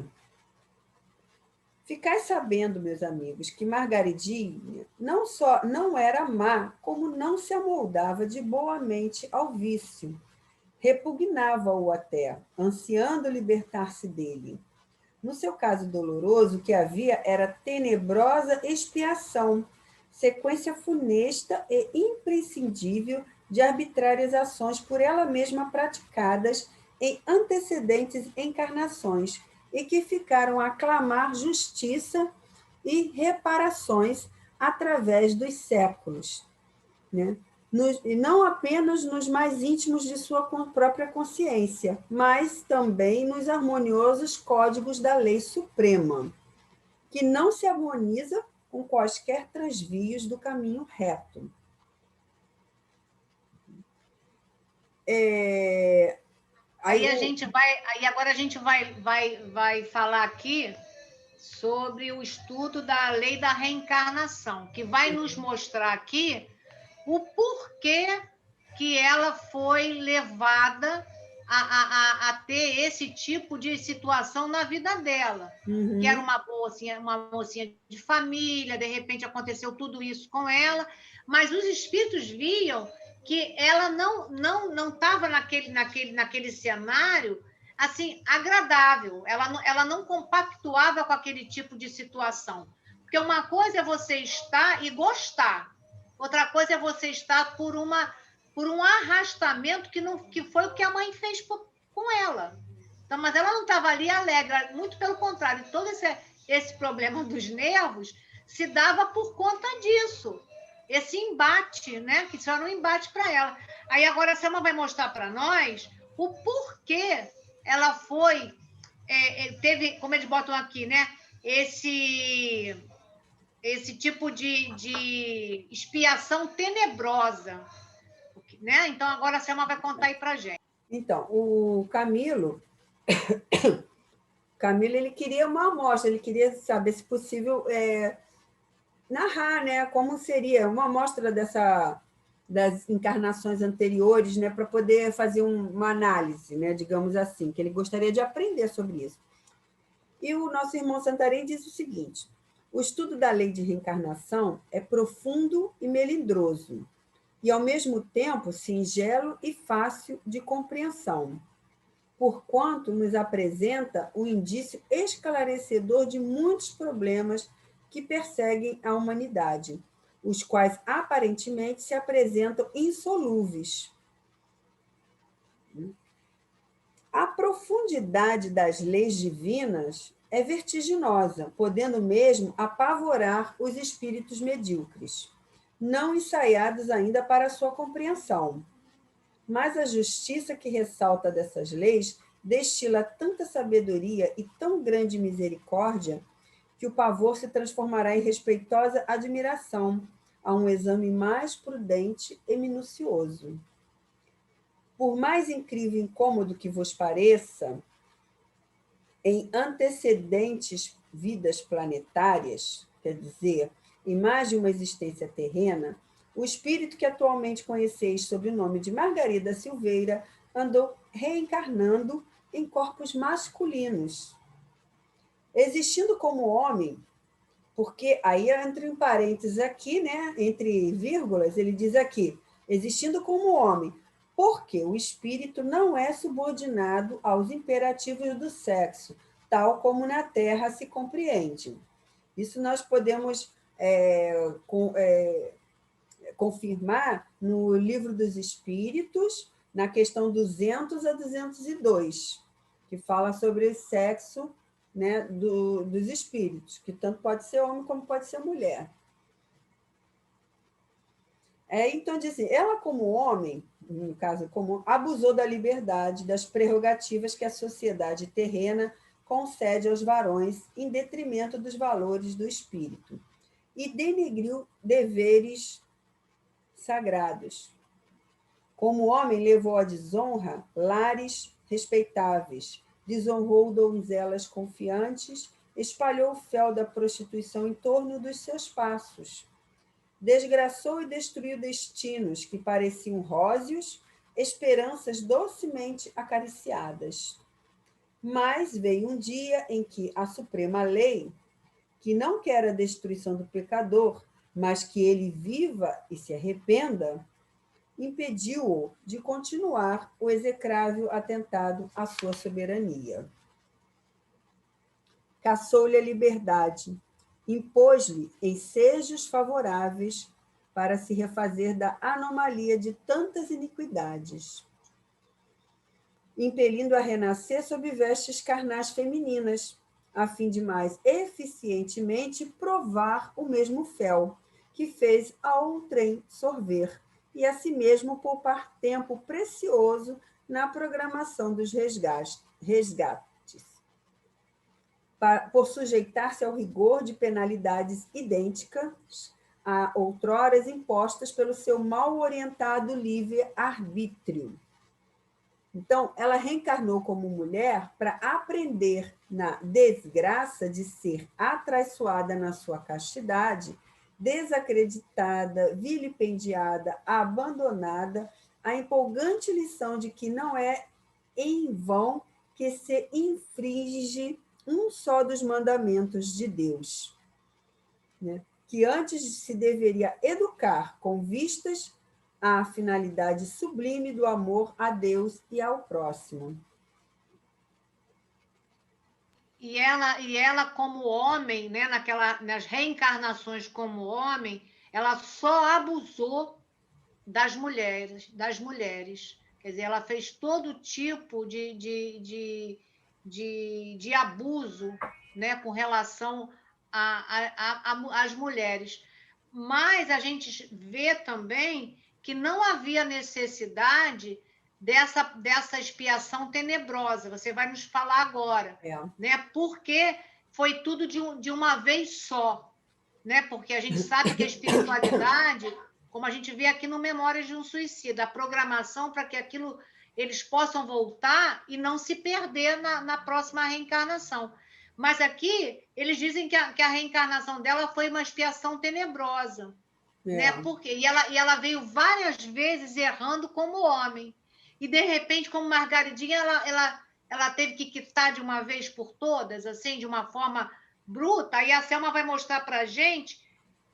Ficai sabendo, meus amigos, que Margaridinha não só não era má, como não se amoldava de boa mente ao vício. Repugnava-o até, ansiando libertar-se dele. No seu caso doloroso, o que havia era tenebrosa expiação, sequência funesta e imprescindível de arbitrárias ações por ela mesma praticadas em antecedentes encarnações e que ficaram a clamar justiça e reparações através dos séculos, né? E não apenas nos mais íntimos de sua própria consciência, mas também nos harmoniosos códigos da lei suprema, que não se harmoniza com quaisquer transvios do caminho reto. Agora a gente vai falar aqui sobre o estudo da lei da reencarnação, que vai nos mostrar aqui o porquê que ela foi levada a ter esse tipo de situação na vida dela. Que era uma mocinha de família, de repente aconteceu tudo isso com ela, mas os espíritos viam que ela não estava naquele cenário assim agradável, ela não compactuava com aquele tipo de situação. Porque uma coisa é você estar e gostar, outra coisa é você estar por um arrastamento que foi o que a mãe fez com ela. Então, mas ela não estava ali alegre, muito pelo contrário, todo esse problema dos nervos se dava por conta disso, esse embate, né? Que isso era um embate para ela. Aí agora a Selma vai mostrar para nós o porquê ela foi, teve, como eles botam aqui, né? Esse tipo de expiação tenebrosa, né? Então agora a Selma vai contar aí para a gente. Então, o Camilo, ele queria uma amostra, ele queria saber, se possível, narrar, né, como seria uma amostra das encarnações anteriores, né, para poder fazer uma análise, né, digamos assim, que ele gostaria de aprender sobre isso. E o nosso irmão Santarém diz o seguinte: o estudo da lei de reencarnação é profundo e melindroso, e, ao mesmo tempo, singelo e fácil de compreensão, porquanto nos apresenta um indício esclarecedor de muitos problemas que perseguem a humanidade, os quais aparentemente se apresentam insolúveis. A profundidade das leis divinas é vertiginosa, podendo mesmo apavorar os espíritos medíocres, não ensaiados ainda para sua compreensão. Mas a justiça que ressalta dessas leis destila tanta sabedoria e tão grande misericórdia que o pavor se transformará em respeitosa admiração a um exame mais prudente e minucioso. Por mais incrível e incômodo que vos pareça, em antecedentes vidas planetárias, quer dizer, em mais de uma existência terrena, o espírito que atualmente conheceis sob o nome de Margarida Silveira andou reencarnando em corpos masculinos, existindo como homem, porque aí entra em parênteses aqui, né, entre vírgulas, ele diz aqui, existindo como homem, porque o espírito não é subordinado aos imperativos do sexo, tal como na Terra se compreende. Isso nós podemos confirmar no Livro dos Espíritos, na questão 200 a 202, que fala sobre o sexo, né, dos espíritos, que tanto pode ser homem como pode ser mulher. Então, diz assim, ela como homem, no caso comum, abusou da liberdade, das prerrogativas que a sociedade terrena concede aos varões em detrimento dos valores do espírito e denegriu deveres sagrados. Como homem, levou à desonra lares respeitáveis, desonrou donzelas confiantes, espalhou o fel da prostituição em torno dos seus passos, desgraçou e destruiu destinos que pareciam róseos, esperanças docemente acariciadas. Mas veio um dia em que a suprema lei, que não quer a destruição do pecador, mas que ele viva e se arrependa, impediu-o de continuar o execrável atentado à sua soberania. Caçou-lhe a liberdade, impôs-lhe ensejos favoráveis para se refazer da anomalia de tantas iniquidades, impelindo a renascer sob vestes carnais femininas, a fim de mais eficientemente provar o mesmo fel que fez ao outrem sorver, e a si mesmo poupar tempo precioso na programação dos resgates, por sujeitar-se ao rigor de penalidades idênticas a outroras impostas pelo seu mal orientado livre-arbítrio. Então, ela reencarnou como mulher para aprender na desgraça de ser atraiçoada na sua castidade, desacreditada, vilipendiada, abandonada, a empolgante lição de que não é em vão que se infringe um só dos mandamentos de Deus, né? Que antes se deveria educar com vistas à finalidade sublime do amor a Deus e ao próximo. E ela como homem, né, nas reencarnações como homem, ela só abusou das mulheres. Quer dizer, ela fez todo tipo de abuso, né, com relação às mulheres. Mas a gente vê também que não havia necessidade dessa expiação tenebrosa. Você vai nos falar agora, né? Porque foi tudo de uma vez só, né? Porque a gente sabe que a espiritualidade, como a gente vê aqui no Memórias de um Suicida, a programação para que aquilo eles possam voltar e não se perder na próxima reencarnação. Mas aqui eles dizem que a reencarnação dela foi uma expiação tenebrosa, né? Porque ela veio várias vezes errando como homem. E, de repente, como Margaridinha, ela teve que quitar de uma vez por todas, assim, de uma forma bruta. E a Selma vai mostrar para a gente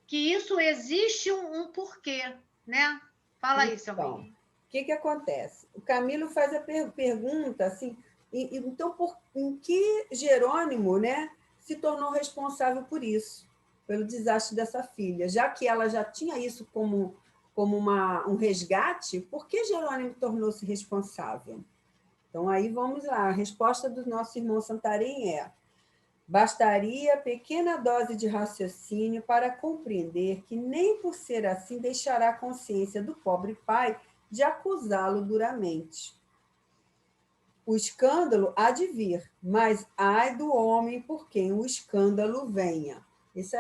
que isso existe um porquê, né? Fala aí, Selma. Então, o que acontece? O Camilo faz a pergunta assim, então, em que Jerônimo, né, se tornou responsável por isso, pelo desastre dessa filha? Já que ela já tinha isso como um resgate, por que Jerônimo tornou-se responsável? Então, aí vamos lá. A resposta do nosso irmão Santarém é: bastaria pequena dose de raciocínio para compreender que nem por ser assim deixará a consciência do pobre pai de acusá-lo duramente. O escândalo há de vir, mas ai do homem por quem o escândalo venha. Esse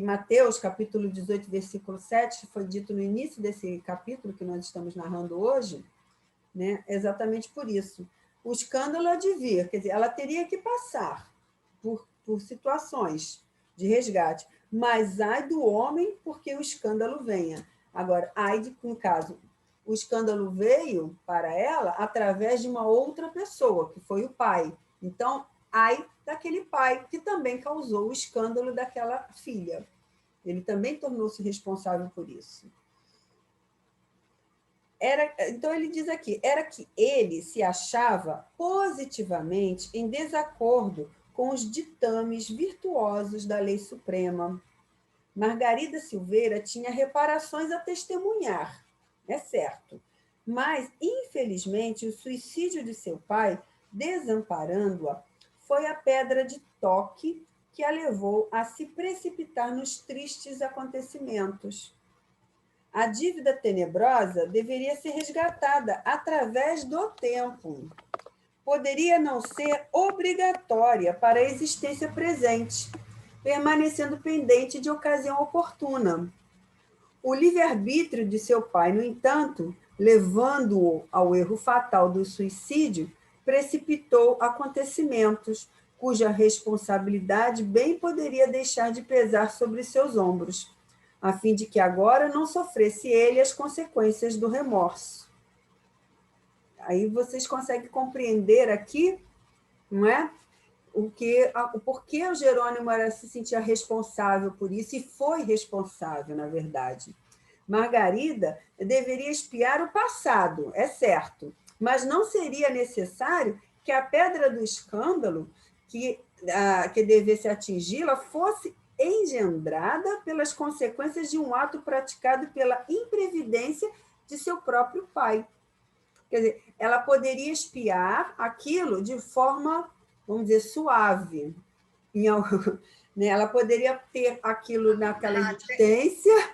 Mateus, capítulo 18, versículo 7, foi dito no início desse capítulo que nós estamos narrando hoje, né? Exatamente por isso. O escândalo há de vir, quer dizer, ela teria que passar por situações de resgate, mas ai do homem porque o escândalo venha. Agora, ai no caso, o escândalo veio para ela através de uma outra pessoa, que foi o pai. Então, ai daquele pai que também causou o escândalo daquela filha. Ele também tornou-se responsável por isso. Então, ele diz aqui, era que ele se achava positivamente em desacordo com os ditames virtuosos da lei suprema. Margarida Silveira tinha reparações a testemunhar, é certo, mas, infelizmente, o suicídio de seu pai, desamparando-a, foi a pedra de toque que a levou a se precipitar nos tristes acontecimentos. A dívida tenebrosa deveria ser resgatada através do tempo. Poderia não ser obrigatória para a existência presente, permanecendo pendente de ocasião oportuna. O livre-arbítrio de seu pai, no entanto, levando-o ao erro fatal do suicídio, precipitou acontecimentos cuja responsabilidade bem poderia deixar de pesar sobre seus ombros, a fim de que agora não sofresse ele as consequências do remorso. Aí vocês conseguem compreender aqui, não é? O porquê o Jerônimo se sentia responsável por isso, e foi responsável, na verdade. Margarida deveria expiar o passado, é certo, mas não seria necessário que a pedra do escândalo que devesse atingi-la fosse engendrada pelas consequências de um ato praticado pela imprevidência de seu próprio pai. Quer dizer, ela poderia expiar aquilo de forma, vamos dizer, suave. Né? Ela poderia ter aquilo naquela existência.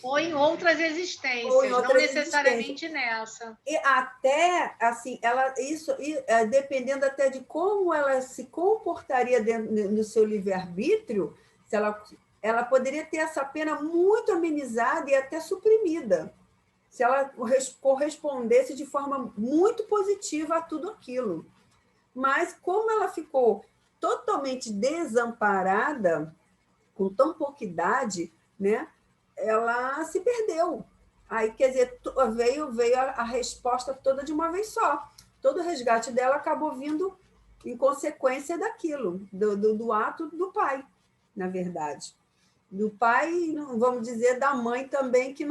Ou em outras existências, não necessariamente nessa. E até, assim, dependendo até de como ela se comportaria no seu livre-arbítrio, ela poderia ter essa pena muito amenizada e até suprimida, se ela correspondesse de forma muito positiva a tudo aquilo. Mas como ela ficou totalmente desamparada, com tão pouca idade, né, ela se perdeu. Aí, quer dizer, veio a resposta toda de uma vez só. Todo o resgate dela acabou vindo em consequência daquilo, do ato do pai, na verdade. Do pai, vamos dizer, da mãe também, que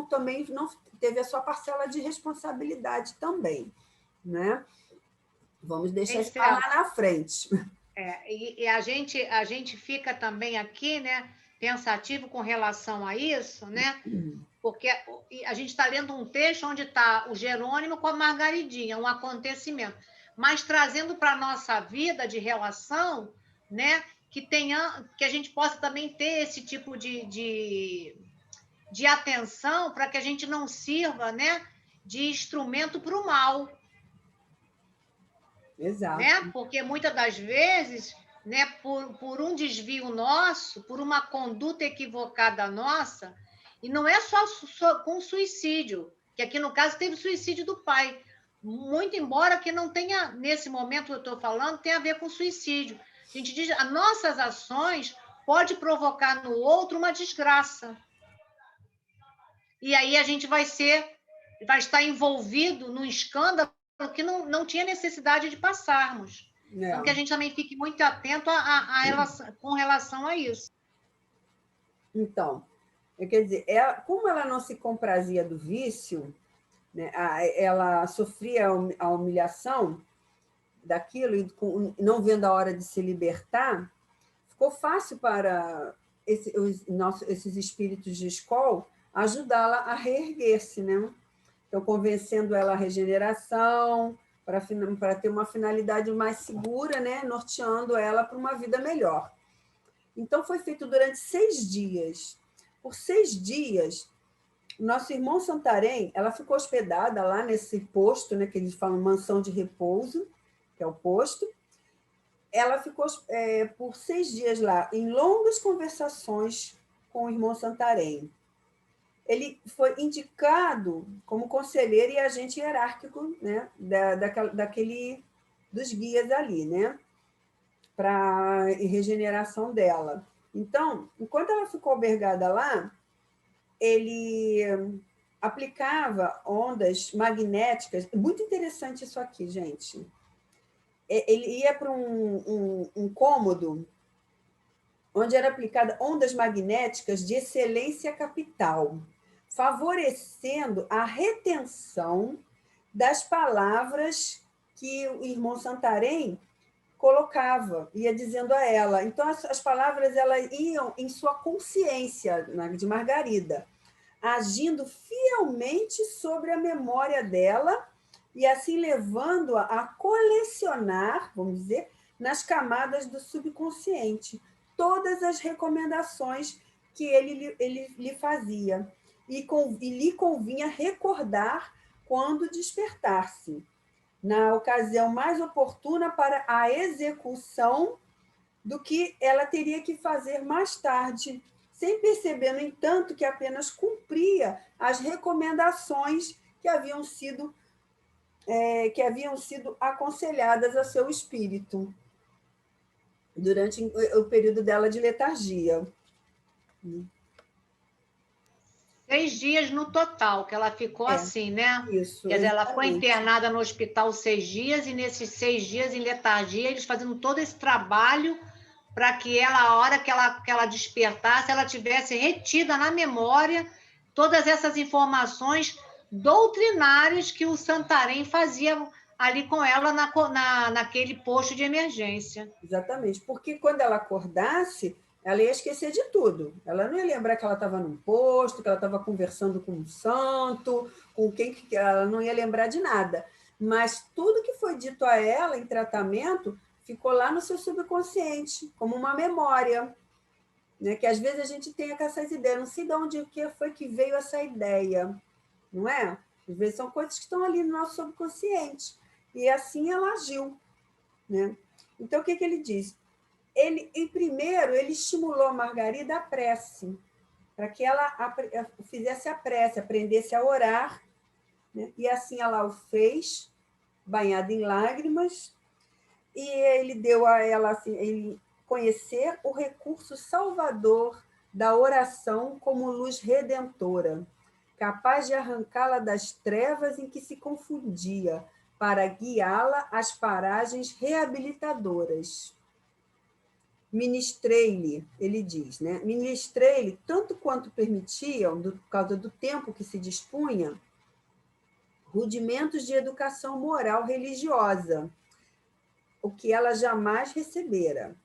também não teve a sua parcela de responsabilidade também, né? Vamos deixar isso para lá na frente. E a gente fica também aqui, né, pensativo com relação a isso, né? Porque a gente está lendo um texto onde está o Jerônimo com a Margaridinha, um acontecimento, mas trazendo para a nossa vida de relação, né, que a gente possa também ter esse tipo de atenção para que a gente não sirva, né, de instrumento para o mal. Exato. Né? Porque muitas das vezes, né, por um desvio nosso, por uma conduta equivocada nossa, e não é só com suicídio, que aqui no caso teve suicídio do pai, muito embora que não tenha, nesse momento que eu estou falando, tenha a ver com suicídio. A gente diz, as nossas ações pode provocar no outro uma desgraça. E aí a gente vai estar envolvido num escândalo que não tinha necessidade de passarmos. Então, que a gente também fique muito atento com relação a isso. Então, quer dizer, como ela não se comprazia do vício, né, ela sofria a humilhação daquilo e não vendo a hora de se libertar, ficou fácil para esses espíritos de escola ajudá-la a reerguer-se, né? Então, convencendo ela à regeneração, para ter uma finalidade mais segura, né? Norteando ela para uma vida melhor. Então, foi feito durante 6 dias. Por 6 dias, nosso irmão Santarém, ela ficou hospedada lá nesse posto, né, que eles falam mansão de repouso, que é o posto. Ela ficou por 6 dias lá, em longas conversações com o irmão Santarém. Ele foi indicado como conselheiro e agente hierárquico, né, dos guias ali, né, para a regeneração dela. Então, enquanto ela ficou albergada lá, ele aplicava ondas magnéticas. Muito interessante isso aqui, gente. Ele ia para um cômodo onde era aplicada ondas magnéticas de excelência capital, favorecendo a retenção das palavras que o irmão Santarém colocava, ia dizendo a ela. Então, as palavras elas iam em sua consciência, de Margarida, agindo fielmente sobre a memória dela e assim levando-a a colecionar, vamos dizer, nas camadas do subconsciente, todas as recomendações que ele lhe fazia e lhe convinha recordar quando despertar-se, na ocasião mais oportuna para a execução do que ela teria que fazer mais tarde, sem perceber, no entanto, que apenas cumpria as recomendações que haviam sido aconselhadas a seu espírito durante o período dela de letargia. 6 dias no total, que ela ficou assim, né? Isso, quer dizer, ela foi exatamente. internada no hospital 6 dias, e nesses 6 dias em letargia, eles fazendo todo esse trabalho para que ela, a hora que ela despertasse, ela tivesse retida na memória todas essas informações doutrinárias que o Santarém fazia ali com ela naquele posto de emergência. Exatamente, porque quando ela acordasse, ela ia esquecer de tudo. Ela não ia lembrar que ela estava num posto, que ela estava conversando com um santo, com quem que ela não ia lembrar de nada. Mas tudo que foi dito a ela em tratamento ficou lá no seu subconsciente, como uma memória, né? Que às vezes a gente tem essas ideias, não sei de onde foi que veio essa ideia, não é? Às vezes são coisas que estão ali no nosso subconsciente. E assim ela agiu, né? Então, o que ele diz? Primeiro, ele estimulou a Margarida à prece, para que ela fizesse a prece, aprendesse a orar, né? E assim ela o fez, banhada em lágrimas, e ele deu a ela assim, ele conhecer o recurso salvador da oração como luz redentora, capaz de arrancá-la das trevas em que se confundia, para guiá-la às paragens reabilitadoras. Ministrei-lhe, ele diz, né? Ministrei-lhe tanto quanto permitiam, por causa do tempo que se dispunha, rudimentos de educação moral religiosa, o que ela jamais recebera,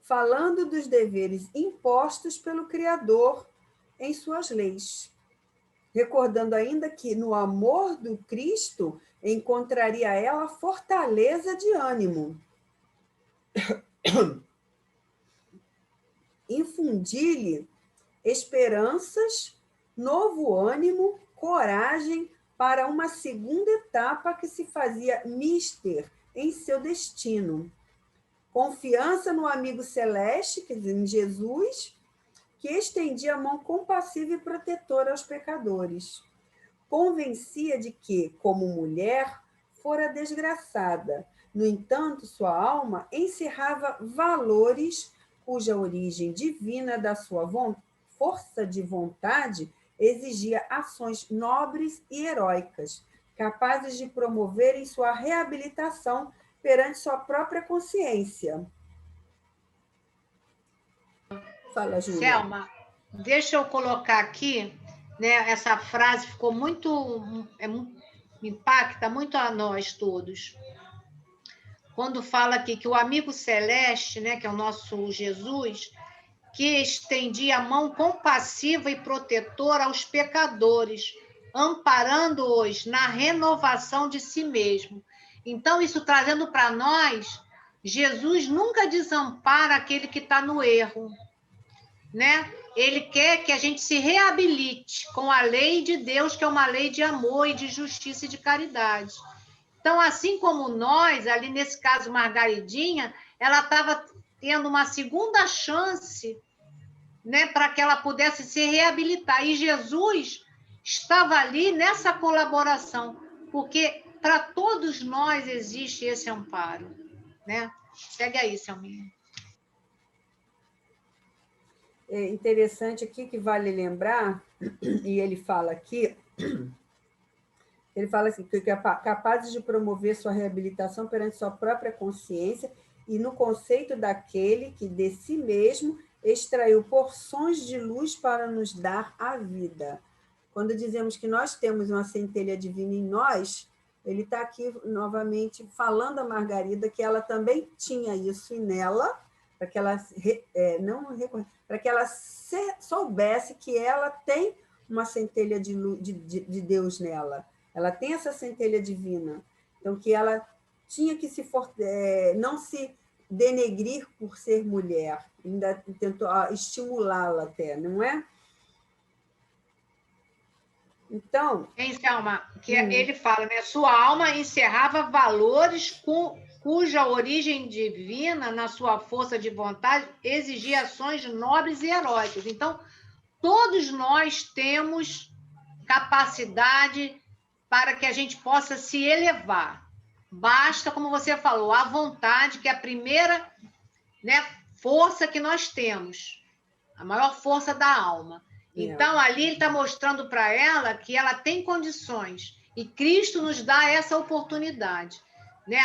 falando dos deveres impostos pelo Criador em suas leis, recordando ainda que no amor do Cristo encontraria ela fortaleza de ânimo. Infundir-lhe esperanças, novo ânimo, coragem para uma segunda etapa que se fazia mister em seu destino. Confiança no amigo celeste, quer dizer, em Jesus, que estendia a mão compassiva e protetora aos pecadores. Convencia de que, como mulher, fora desgraçada. No entanto, sua alma encerrava valores cuja origem divina da sua força de vontade exigia ações nobres e heróicas, capazes de promoverem sua reabilitação perante sua própria consciência. Fala, Júlia. Selma, deixa eu colocar aqui, né? Essa frase ficou muito, impacta muito a nós todos. Quando fala aqui que o amigo celeste, né, que é o nosso Jesus, que estendia a mão compassiva e protetora aos pecadores, amparando-os na renovação de si mesmo. Então, isso trazendo para nós, Jesus nunca desampara aquele que está no erro, né? Ele quer que a gente se reabilite com a lei de Deus, que é uma lei de amor e de justiça e de caridade. Então, assim como nós, ali nesse caso, Margaridinha, ela estava tendo uma segunda chance, né, para que ela pudesse se reabilitar. E Jesus estava ali nessa colaboração, porque para todos nós existe esse amparo, né? Segue aí, Selminha. É interessante aqui que vale lembrar, e ele fala aqui, ele fala assim, que é capazes de promover sua reabilitação perante sua própria consciência e no conceito daquele que de si mesmo extraiu porções de luz para nos dar a vida. Quando dizemos que nós temos uma centelha divina em nós, ele está aqui novamente falando a Margarida que ela também tinha isso nela, para que ela para que ela soubesse que ela tem uma centelha de Deus nela. Ela tem essa centelha divina. Então, que ela tinha que não se denegrir por ser mulher, ainda tentou estimulá-la até, não é? Então... Selma, que ele fala, né? Sua alma encerrava valores cuja origem divina, na sua força de vontade, exigia ações nobres e heróicas. Então, todos nós temos capacidade para que a gente possa se elevar. Basta, como você falou, a vontade, que é a primeira, né, força que nós temos, a maior força da alma. Então, ali ele está mostrando para ela que ela tem condições, e Cristo nos dá essa oportunidade, né?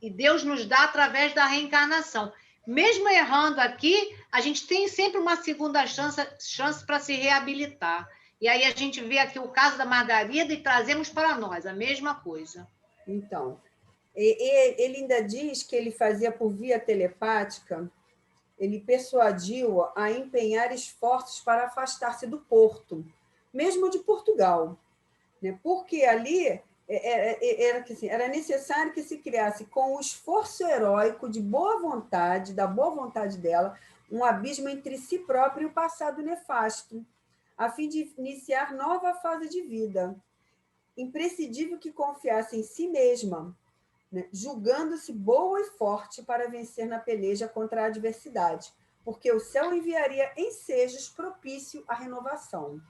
E Deus nos dá através da reencarnação. Mesmo errando aqui, a gente tem sempre uma segunda chance para se reabilitar. E aí a gente vê aqui o caso da Margarida e trazemos para nós a mesma coisa. Então, ele ainda diz que ele fazia por via telepática, ele persuadiu a empenhar esforços para afastar-se do Porto, mesmo de Portugal, né? Porque ali era necessário que se criasse, com o esforço heróico de boa vontade, da boa vontade dela, um abismo entre si próprio e o passado nefasto, a fim de iniciar nova fase de vida. Imprescindível que confiasse em si mesma, né? Julgando-se boa e forte para vencer na peleja contra a adversidade, porque o céu enviaria ensejos propício à renovação.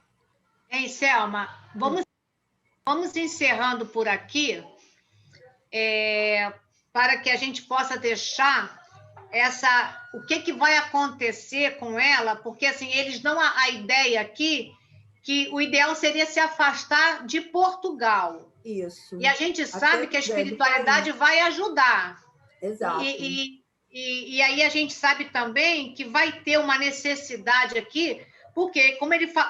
Hein, Selma? Vamos encerrando por aqui, para que a gente possa deixar o que vai acontecer com ela, porque assim, eles dão a ideia aqui que o ideal seria se afastar de Portugal. Isso. E a gente sabe que a espiritualidade vai ajudar. Exato. E aí a gente sabe também que vai ter uma necessidade aqui, porque,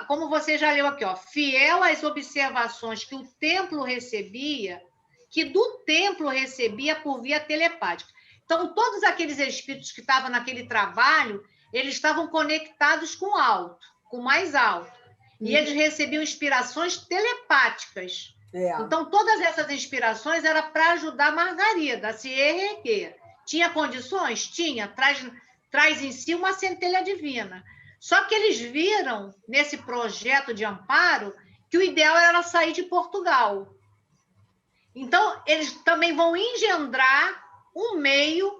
como você já leu aqui, ó, fiel às observações que o templo recebia, que do templo recebia por via telepática. Então, todos aqueles espíritos que estavam naquele trabalho, eles estavam conectados com o alto, com o mais alto. E eles recebiam inspirações telepáticas. Então, todas essas inspirações eram para ajudar a Margarida a se erguer. Tinha condições? Tinha. Traz em si uma centelha divina. Só que eles viram, nesse projeto de amparo, que o ideal era sair de Portugal. Então, eles também vão engendrar um meio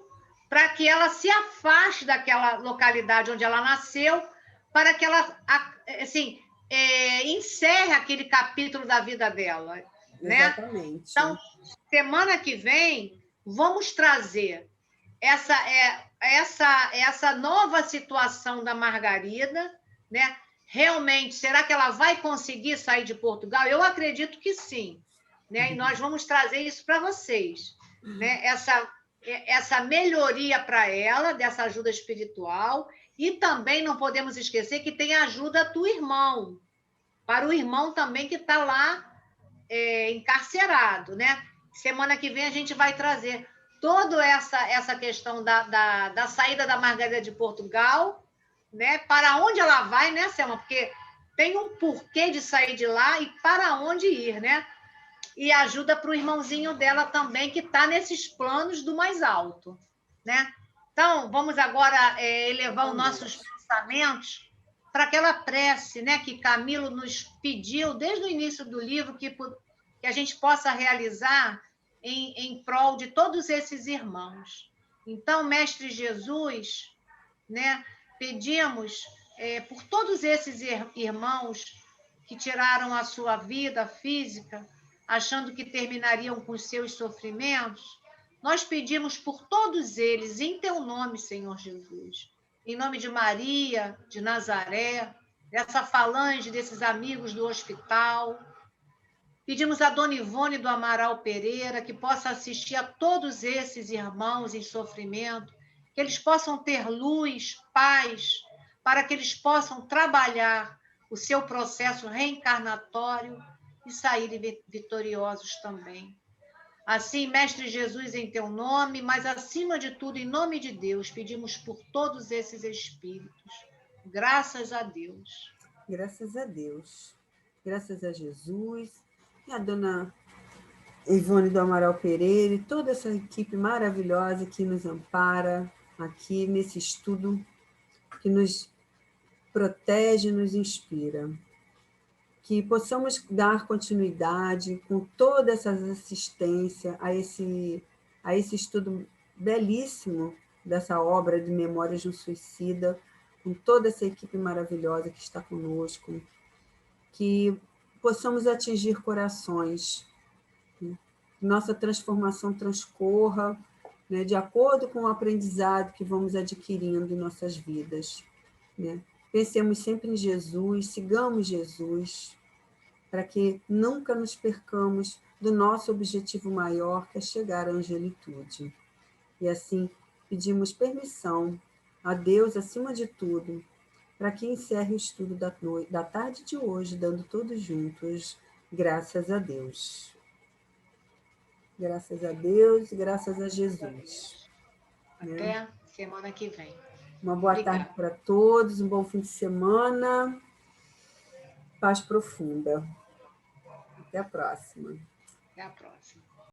para que ela se afaste daquela localidade onde ela nasceu, para que ela, assim, encerre aquele capítulo da vida dela. Exatamente. Né? Então, semana que vem, vamos trazer essa nova situação da Margarida, né? Realmente, será que ela vai conseguir sair de Portugal? Eu acredito que sim. Né? E nós vamos trazer isso para vocês. Né? Essa melhoria para ela, dessa ajuda espiritual. E também não podemos esquecer que tem a ajuda do irmão, para o irmão também que está lá encarcerado. Né? Semana que vem a gente vai trazer toda essa questão da saída da Margarida de Portugal, né? Para onde ela vai, né, Selma? Porque tem um porquê de sair de lá e para onde ir, né? E ajuda para o irmãozinho dela também, que está nesses planos do mais alto. Né? Então, vamos agora elevar os nossos pensamentos para aquela prece, né, que Camilo nos pediu desde o início do livro, que a gente possa realizar em prol de todos esses irmãos. Então, Mestre Jesus, né, pedimos por todos esses irmãos que tiraram a sua vida física, achando que terminariam com os seus sofrimentos, nós pedimos por todos eles, em teu nome, Senhor Jesus, em nome de Maria, de Nazaré, dessa falange desses amigos do hospital. Pedimos a Dona Ivone do Amaral Pereira que possa assistir a todos esses irmãos em sofrimento, que eles possam ter luz, paz, para que eles possam trabalhar o seu processo reencarnatório e saírem vitoriosos também. Assim, Mestre Jesus, em teu nome, mas acima de tudo, em nome de Deus, pedimos por todos esses espíritos. Graças a Deus. Graças a Deus. Graças a Jesus. E a dona Ivone do Amaral Pereira e toda essa equipe maravilhosa que nos ampara aqui nesse estudo, que nos protege, nos inspira. Que possamos dar continuidade com toda essa assistência a esse estudo belíssimo dessa obra de Memórias de um Suicida, com toda essa equipe maravilhosa que está conosco, que possamos atingir corações, né? Nossa transformação transcorra, né, de acordo com o aprendizado que vamos adquirindo em nossas vidas. Né? Pensemos sempre em Jesus, sigamos Jesus, para que nunca nos percamos do nosso objetivo maior, que é chegar à angelitude. E assim, pedimos permissão a Deus, acima de tudo, para que encerre o estudo da tarde de hoje, dando todos juntos, graças a Deus. Graças a Deus, graças a Jesus. Até semana que vem. Uma boa tarde para todos, um bom fim de semana. Paz profunda. Até a próxima. Até a próxima.